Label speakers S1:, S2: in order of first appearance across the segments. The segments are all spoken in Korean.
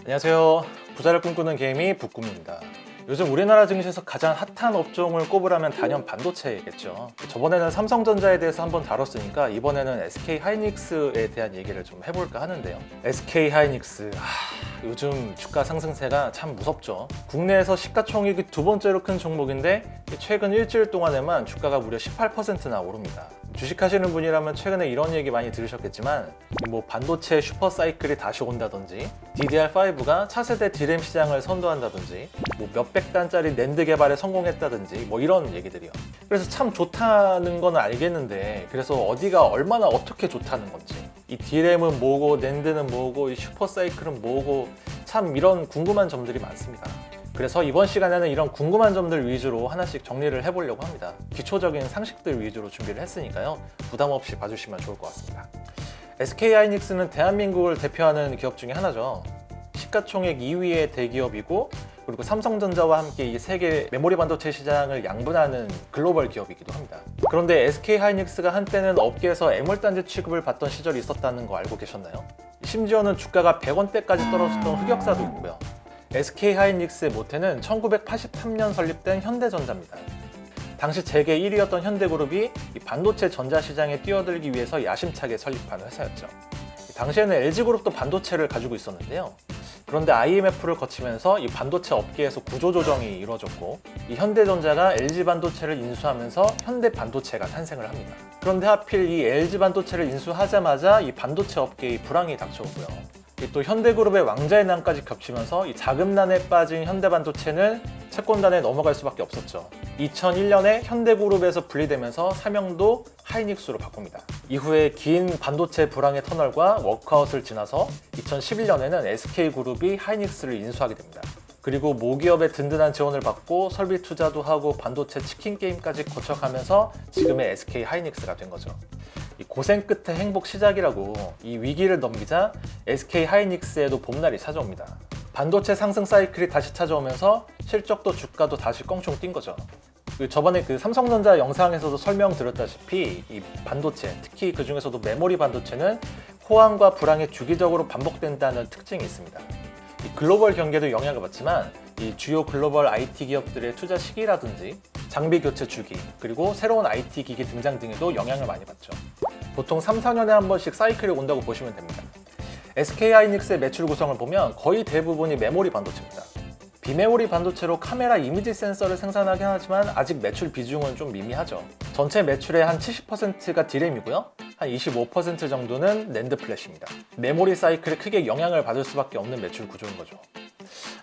S1: 안녕하세요. 부자를 꿈꾸는 개미 북꿈입니다. 요즘 우리나라 증시에서 가장 핫한 업종을 꼽으라면 단연 반도체겠죠. 저번에는 삼성전자에 대해서 한번 다뤘으니까 이번에는 SK하이닉스에 대한 얘기를 좀 해볼까 하는데요. SK하이닉스, 요즘 주가 상승세가 참 무섭죠. 국내에서 시가총액이 두 번째로 큰 종목인데 최근 일주일 동안에만 주가가 무려 18%나 오릅니다. 주식하시는 분이라면 최근에 이런 얘기 많이 들으셨겠지만 반도체 슈퍼사이클이 다시 온다든지 DDR5가 차세대 D램 시장을 선도한다든지 몇백 단짜리 낸드 개발에 성공했다든지 이런 얘기들이요. 그래서 참 좋다는 건 알겠는데 그래서 어디가 얼마나 어떻게 좋다는 건지 이 D램은 뭐고 낸드는 뭐고 이 슈퍼사이클은 뭐고 참 이런 궁금한 점들이 많습니다. 그래서 이번 시간에는 이런 궁금한 점들 위주로 하나씩 정리를 해보려고 합니다. 기초적인 상식들 위주로 준비를 했으니까요. 부담 없이 봐주시면 좋을 것 같습니다. SK하이닉스는 대한민국을 대표하는 기업 중에 하나죠. 시가총액 2위의 대기업이고 그리고 삼성전자와 함께 이 세계 메모리 반도체 시장을 양분하는 글로벌 기업이기도 합니다. 그런데 SK하이닉스가 한때는 업계에서 애물단지 취급을 받던 시절이 있었다는 거 알고 계셨나요? 심지어는 주가가 100원대까지 떨어졌던 흑역사도 있고요. SK하이닉스의 모태는 1983년 설립된 현대전자입니다. 당시 재계 1위였던 현대그룹이 반도체 전자시장에 뛰어들기 위해서 야심차게 설립한 회사였죠. 당시에는 LG그룹도 반도체를 가지고 있었는데요. 그런데 IMF를 거치면서 이 반도체 업계에서 구조조정이 이루어졌고 이 현대전자가 LG반도체를 인수하면서 현대반도체가 탄생을 합니다. 그런데 하필 이 LG반도체를 인수하자마자 이 반도체 업계의 불황이 닥쳐오고요. 또 현대그룹의 왕자의 난까지 겹치면서 이 자금난에 빠진 현대반도체는 채권단에 넘어갈 수밖에 없었죠. 2001년에 현대그룹에서 분리되면서 사명도 하이닉스로 바꿉니다. 이후에 긴 반도체 불황의 터널과 워크아웃을 지나서 2011년에는 SK그룹이 하이닉스를 인수하게 됩니다. 그리고 모기업의 든든한 지원을 받고 설비 투자도 하고 반도체 치킨 게임까지 거쳐가면서 지금의 SK하이닉스가 된 거죠. 이 고생 끝에 행복 시작이라고 이 위기를 넘기자 SK하이닉스에도 봄날이 찾아옵니다. 반도체 상승 사이클이 다시 찾아오면서 실적도 주가도 다시 껑충 뛴 거죠. 저번에 삼성전자 영상에서도 설명드렸다시피 이 반도체, 특히 그 중에서도 메모리 반도체는 호황과 불황이 주기적으로 반복된다는 특징이 있습니다. 이 글로벌 경기에도 영향을 받지만 이 주요 글로벌 IT 기업들의 투자 시기라든지 장비 교체 주기, 그리고 새로운 IT 기기 등장 등에도 영향을 많이 받죠. 보통 3, 4년에 한 번씩 사이클이 온다고 보시면 됩니다. SK하이닉스의 매출 구성을 보면 거의 대부분이 메모리 반도체입니다. 비메모리 반도체로 카메라 이미지 센서를 생산하긴 하지만 아직 매출 비중은 좀 미미하죠. 전체 매출의 한 70%가 D램이고요. 한 25% 정도는 낸드 플래시입니다. 메모리 사이클에 크게 영향을 받을 수밖에 없는 매출 구조인 거죠.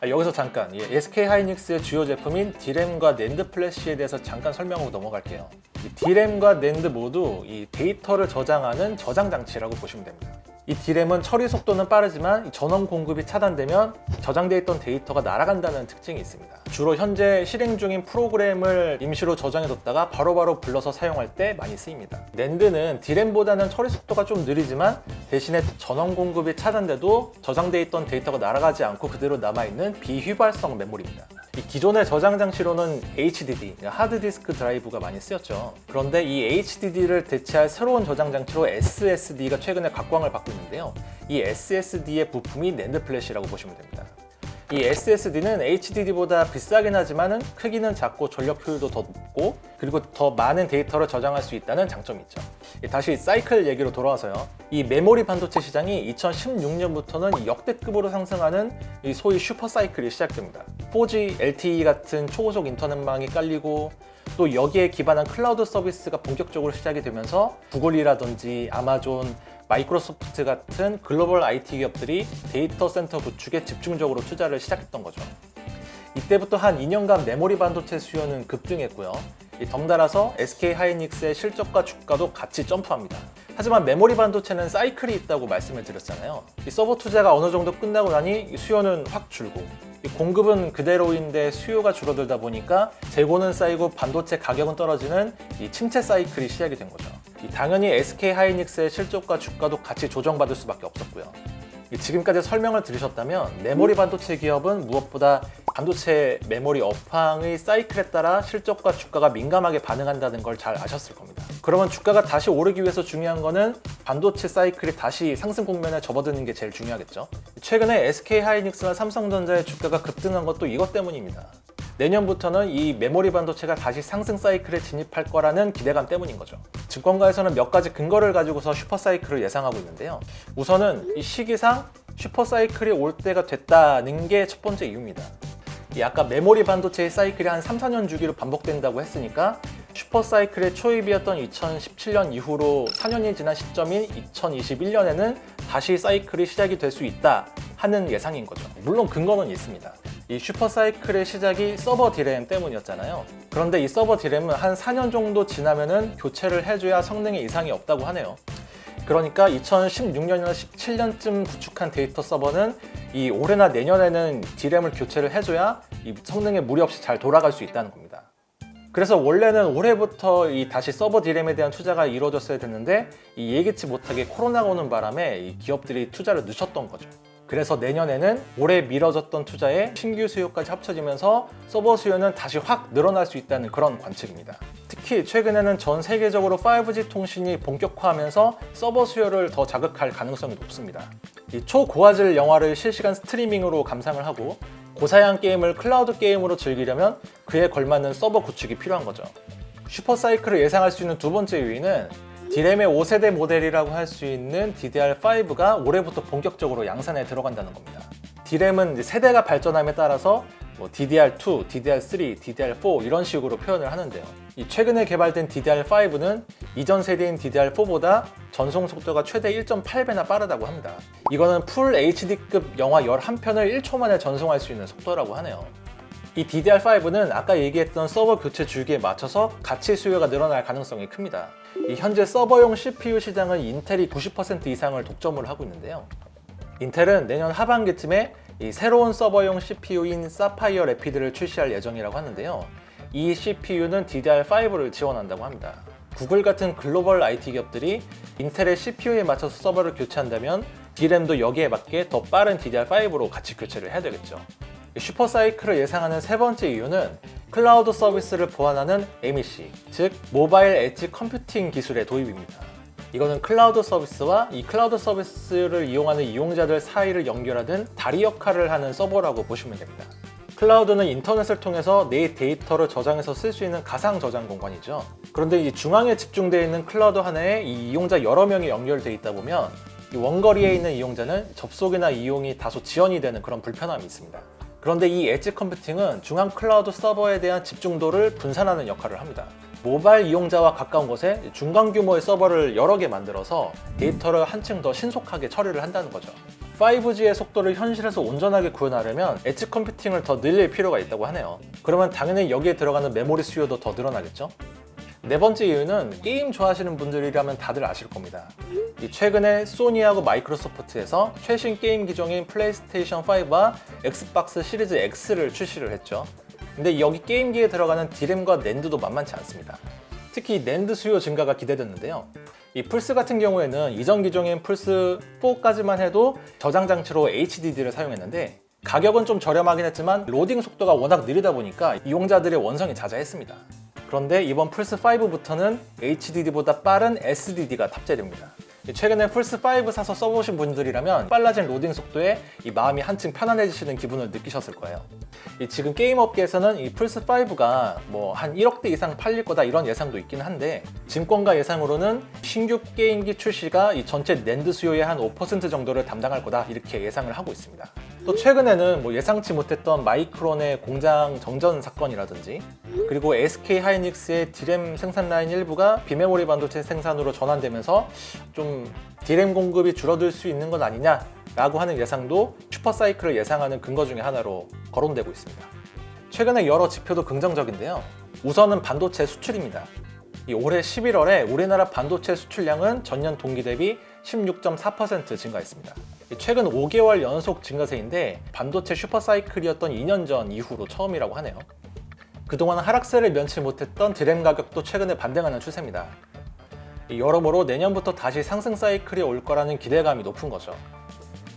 S1: 여기서 잠깐 SK하이닉스의 주요 제품인 D램과 낸드 플래시에 대해서 잠깐 설명하고 넘어갈게요. 이 D램과 낸드 모두 이 데이터를 저장하는 저장 장치라고 보시면 됩니다. 이 D램은 처리 속도는 빠르지만 전원 공급이 차단되면 저장되어 있던 데이터가 날아간다는 특징이 있습니다. 주로 현재 실행 중인 프로그램을 임시로 저장해뒀다가 바로바로 불러서 사용할 때 많이 쓰입니다. 낸드는 D램보다는 처리 속도가 좀 느리지만 대신에 전원 공급이 차단돼도 저장되어 있던 데이터가 날아가지 않고 그대로 남아있는 비휘발성 메모리입니다. 이 기존의 저장 장치로는 HDD, 하드디스크 드라이브가 많이 쓰였죠. 그런데 이 HDD를 대체할 새로운 저장 장치로 SSD가 최근에 각광을 받고 있는데요. 이 SSD의 부품이 낸드 플래시라고 보시면 됩니다. 이 SSD는 HDD보다 비싸긴 하지만 크기는 작고 전력 효율도 더 높고 그리고 더 많은 데이터를 저장할 수 있다는 장점이 있죠. 다시 사이클 얘기로 돌아와서요. 이 메모리 반도체 시장이 2016년부터는 역대급으로 상승하는 이 소위 슈퍼 사이클이 시작됩니다. 4G, LTE 같은 초고속 인터넷망이 깔리고 또 여기에 기반한 클라우드 서비스가 본격적으로 시작이 되면서 구글이라든지 아마존, 마이크로소프트 같은 글로벌 IT 기업들이 데이터 센터 구축에 집중적으로 투자를 시작했던 거죠. 이때부터 한 2년간 메모리 반도체 수요는 급등했고요. 덩달아서 SK하이닉스의 실적과 주가도 같이 점프합니다. 하지만 메모리 반도체는 사이클이 있다고 말씀을 드렸잖아요. 이 서버 투자가 어느 정도 끝나고 나니 수요는 확 줄고 공급은 그대로인데 수요가 줄어들다 보니까 재고는 쌓이고 반도체 가격은 떨어지는 이 침체 사이클이 시작이 된 거죠. 당연히 SK하이닉스의 실적과 주가도 같이 조정받을 수밖에 없었고요. 지금까지 설명을 들으셨다면 메모리 반도체 기업은 무엇보다 반도체 메모리 업황의 사이클에 따라 실적과 주가가 민감하게 반응한다는 걸 잘 아셨을 겁니다. 그러면 주가가 다시 오르기 위해서 중요한 거는 반도체 사이클이 다시 상승 국면에 접어드는 게 제일 중요하겠죠. 최근에 SK하이닉스나 삼성전자의 주가가 급등한 것도 이것 때문입니다. 내년부터는 이 메모리 반도체가 다시 상승 사이클에 진입할 거라는 기대감 때문인 거죠. 증권가에서는 몇 가지 근거를 가지고서 슈퍼 사이클을 예상하고 있는데요. 우선은 이 시기상 슈퍼 사이클이 올 때가 됐다는 게 첫 번째 이유입니다. 이 아까 메모리 반도체의 사이클이 한 3, 4년 주기로 반복된다고 했으니까 슈퍼 사이클의 초입이었던 2017년 이후로 4년이 지난 시점인 2021년에는 다시 사이클이 시작이 될 수 있다 하는 예상인 거죠. 물론 근거는 있습니다. 이 슈퍼 사이클의 시작이 서버 디램 때문이었잖아요. 그런데 이 서버 디램은 한 4년 정도 지나면은 교체를 해줘야 성능에 이상이 없다고 하네요. 그러니까 2016년이나 17년쯤 구축한 데이터 서버는 이 올해나 내년에는 디램을 교체를 해줘야 이 성능에 무리 없이 잘 돌아갈 수 있다는 겁니다. 그래서 원래는 올해부터 이 다시 서버 디램에 대한 투자가 이루어졌어야 됐는데 이 예기치 못하게 코로나가 오는 바람에 이 기업들이 투자를 늦췄던 거죠. 그래서 내년에는 올해 미뤄졌던 투자에 신규 수요까지 합쳐지면서 서버 수요는 다시 확 늘어날 수 있다는 그런 관측입니다. 특히 최근에는 전 세계적으로 5G 통신이 본격화하면서 서버 수요를 더 자극할 가능성이 높습니다. 이 초고화질 영화를 실시간 스트리밍으로 감상을 하고 고사양 게임을 클라우드 게임으로 즐기려면 그에 걸맞는 서버 구축이 필요한 거죠. 슈퍼 사이클을 예상할 수 있는 두 번째 요인은 디램의 5세대 모델이라고 할 수 있는 DDR5가 올해부터 본격적으로 양산에 들어간다는 겁니다. 디램은 세대가 발전함에 따라서 DDR2, DDR3, DDR4 이런 식으로 표현을 하는데요. 이 최근에 개발된 DDR5는 이전 세대인 DDR4보다 전송 속도가 최대 1.8배나 빠르다고 합니다. 이거는 풀 HD급 영화 11편을 1초 만에 전송할 수 있는 속도라고 하네요. 이 DDR5는 아까 얘기했던 서버 교체 주기에 맞춰서 가치 수요가 늘어날 가능성이 큽니다. 이 현재 서버용 CPU 시장은 인텔이 90% 이상을 독점을 하고 있는데요. 인텔은 내년 하반기쯤에 이 새로운 서버용 CPU인 사파이어 래피드를 출시할 예정이라고 하는데요. 이 CPU는 DDR5를 지원한다고 합니다. 구글 같은 글로벌 IT 기업들이 인텔의 CPU에 맞춰서 서버를 교체한다면 D램도 여기에 맞게 더 빠른 DDR5로 같이 교체를 해야 되겠죠. 슈퍼 사이클을 예상하는 세 번째 이유는 클라우드 서비스를 보완하는 MEC, 즉 모바일 엣지 컴퓨팅 기술의 도입입니다. 이거는 클라우드 서비스와 이 클라우드 서비스를 이용하는 이용자들 사이를 연결하는 다리 역할을 하는 서버라고 보시면 됩니다. 클라우드는 인터넷을 통해서 내 데이터를 저장해서 쓸 수 있는 가상 저장 공간이죠. 그런데 이 중앙에 집중되어 있는 클라우드 하나에 이 이용자 여러 명이 연결되어 있다 보면 이 원거리에 있는 이용자는 접속이나 이용이 다소 지연이 되는 그런 불편함이 있습니다. 그런데 이 엣지 컴퓨팅은 중앙 클라우드 서버에 대한 집중도를 분산하는 역할을 합니다. 모바일 이용자와 가까운 곳에 중간 규모의 서버를 여러 개 만들어서 데이터를 한층 더 신속하게 처리를 한다는 거죠. 5G의 속도를 현실에서 온전하게 구현하려면 엣지 컴퓨팅을 더 늘릴 필요가 있다고 하네요. 그러면 당연히 여기에 들어가는 메모리 수요도 더 늘어나겠죠? 네 번째 이유는 게임 좋아하시는 분들이라면 다들 아실 겁니다. 최근에 소니하고 마이크로소프트에서 최신 게임 기종인 플레이스테이션 5와 엑스박스 시리즈 X를 출시를 했죠. 근데 여기 게임기에 들어가는 디램과 낸드도 만만치 않습니다. 특히 낸드 수요 증가가 기대되는데요. 이 플스 같은 경우에는 이전 기종인 플스 4까지만 해도 저장 장치로 HDD를 사용했는데 가격은 좀 저렴하긴 했지만 로딩 속도가 워낙 느리다 보니까 이용자들의 원성이 자자했습니다. 그런데 이번 플스5부터는 HDD보다 빠른 SDD가 탑재됩니다. 최근에 플스5 사서 써보신 분들이라면 빨라진 로딩 속도에 이 마음이 한층 편안해지시는 기분을 느끼셨을 거예요. 지금 게임 업계에서는 이 플스5가 뭐 한 1억 대 이상 팔릴 거다 이런 예상도 있긴 한데 증권가 예상으로는 신규 게임기 출시가 이 전체 낸드 수요의 한 5% 정도를 담당할 거다 이렇게 예상을 하고 있습니다. 또 최근에는 뭐 예상치 못했던 마이크론의 공장 정전 사건이라든지 그리고 SK하이닉스의 디램 생산 라인 일부가 비메모리 반도체 생산으로 전환되면서 좀 디램 공급이 줄어들 수 있는 건 아니냐라고 하는 예상도 슈퍼사이클을 예상하는 근거 중에 하나로 거론되고 있습니다. 최근에 여러 지표도 긍정적인데요. 우선은 반도체 수출입니다. 올해 11월에 우리나라 반도체 수출량은 전년 동기 대비 16.4% 증가했습니다. 최근 5개월 연속 증가세인데 반도체 슈퍼사이클이었던 2년 전 이후로 처음이라고 하네요. 그동안 하락세를 면치 못했던 디램 가격도 최근에 반등하는 추세입니다. 여러모로 내년부터 다시 상승 사이클이 올 거라는 기대감이 높은 거죠.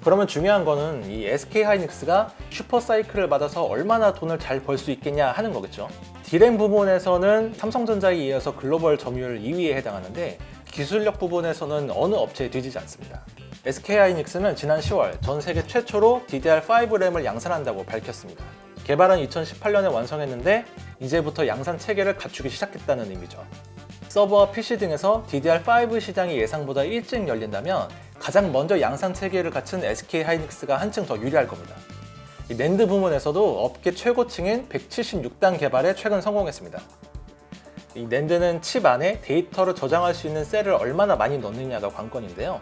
S1: 그러면 중요한 거는 이 SK 하이닉스가 슈퍼사이클을 받아서 얼마나 돈을 잘 벌 수 있겠냐 하는 거겠죠. D램 부분에서는 삼성전자에 이어서 글로벌 점유율 2위에 해당하는데 기술력 부분에서는 어느 업체에 뒤지지 않습니다. SK 하이닉스는 지난 10월 전 세계 최초로 DDR5 램을 양산한다고 밝혔습니다. 개발은 2018년에 완성했는데 이제부터 양산 체계를 갖추기 시작했다는 의미죠. 서버와 PC 등에서 DDR5 시장이 예상보다 일찍 열린다면 가장 먼저 양산 체계를 갖춘 SK 하이닉스가 한층 더 유리할 겁니다. 이 낸드 부문에서도 업계 최고층인 176단 개발에 최근 성공했습니다. 이 낸드는 칩 안에 데이터를 저장할 수 있는 셀을 얼마나 많이 넣느냐가 관건인데요.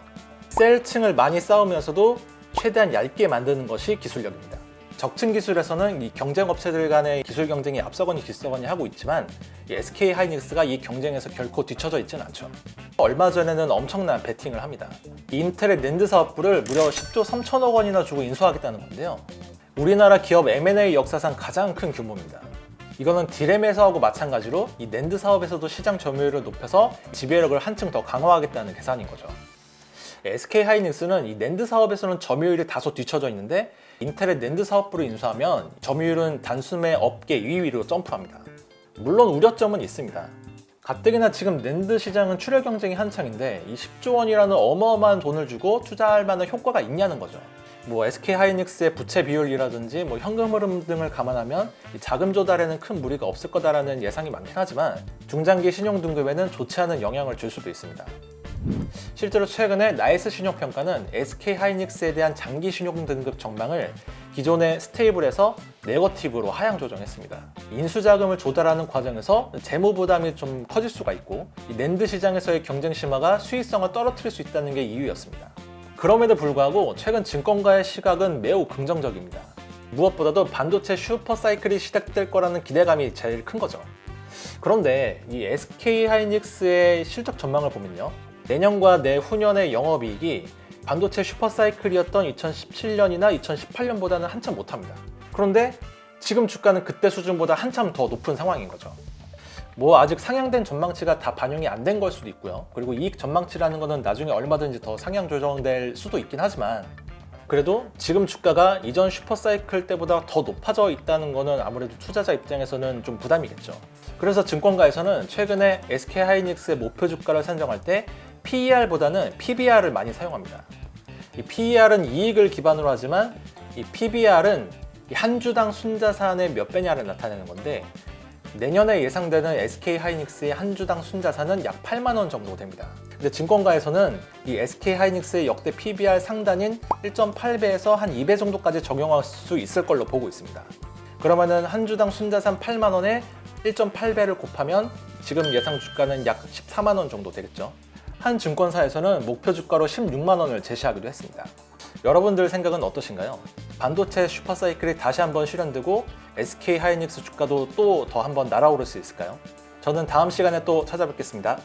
S1: 셀층을 많이 쌓으면서도 최대한 얇게 만드는 것이 기술력입니다. 적층 기술에서는 이 경쟁 업체들 간의 기술 경쟁이 앞서거니 뒤서거니 하고 있지만 이 SK 하이닉스가 이 경쟁에서 결코 뒤처져 있지는 않죠. 얼마 전에는 엄청난 베팅을 합니다. 인텔의 낸드 사업부를 무려 10조 3천억 원이나 주고 인수하겠다는 건데요. 우리나라 기업 M&A 역사상 가장 큰 규모입니다. 이거는 D램 회사하고 마찬가지로 이 낸드 사업에서도 시장 점유율을 높여서 지배력을 한층 더 강화하겠다는 계산인 거죠. SK 하이닉스는 이 낸드 사업에서는 점유율이 다소 뒤처져 있는데 인텔의 낸드 사업부를 인수하면 점유율은 단숨에 업계 2위로 점프합니다. 물론 우려점은 있습니다. 가뜩이나 지금 낸드 시장은 출혈 경쟁이 한창인데 이 10조 원이라는 어마어마한 돈을 주고 투자할 만한 효과가 있냐는 거죠. SK 하이닉스의 부채 비율이라든지 현금 흐름 등을 감안하면 자금 조달에는 큰 무리가 없을 거다라는 예상이 많긴 하지만 중장기 신용 등급에는 좋지 않은 영향을 줄 수도 있습니다. 실제로 최근에 나이스 신용평가는 SK 하이닉스에 대한 장기 신용 등급 전망을 기존의 스테이블에서 네거티브로 하향 조정했습니다. 인수자금을 조달하는 과정에서 재무 부담이 좀 커질 수가 있고 이 낸드 시장에서의 경쟁 심화가 수익성을 떨어뜨릴 수 있다는 게 이유였습니다. 그럼에도 불구하고 최근 증권가의 시각은 매우 긍정적입니다. 무엇보다도 반도체 슈퍼사이클이 시작될 거라는 기대감이 제일 큰 거죠. 그런데 이 SK 하이닉스의 실적 전망을 보면요. 내년과 내후년의 영업이익이 반도체 슈퍼사이클이었던 2017년이나 2018년보다는 한참 못합니다. 그런데 지금 주가는 그때 수준보다 한참 더 높은 상황인 거죠. 아직 상향된 전망치가 다 반영이 안 된 걸 수도 있고요. 그리고 이익 전망치라는 거는 나중에 얼마든지 더 상향 조정될 수도 있긴 하지만 그래도 지금 주가가 이전 슈퍼사이클 때보다 더 높아져 있다는 거는 아무래도 투자자 입장에서는 좀 부담이겠죠. 그래서 증권가에서는 최근에 SK 하이닉스의 목표 주가를 산정할 때 PER보다는 PBR을 많이 사용합니다. 이 PER은 이익을 기반으로 하지만 이 PBR은 한 주당 순자산의 몇 배냐를 나타내는 건데 내년에 예상되는 SK 하이닉스의 한 주당 순자산은 약 8만 원 정도 됩니다. 근데 증권가에서는 이 SK 하이닉스의 역대 PBR 상단인 1.8배에서 한 2배 정도까지 적용할 수 있을 걸로 보고 있습니다. 그러면은 한 주당 순자산 8만 원에 1.8배를 곱하면 지금 예상 주가는 약 14만 원 정도 되겠죠. 한 증권사에서는 목표 주가로 16만 원을 제시하기도 했습니다. 여러분들 생각은 어떠신가요? 반도체 슈퍼사이클이 다시 한번 실현되고 SK 하이닉스 주가도 또 더 한번 날아오를 수 있을까요? 저는 다음 시간에 또 찾아뵙겠습니다.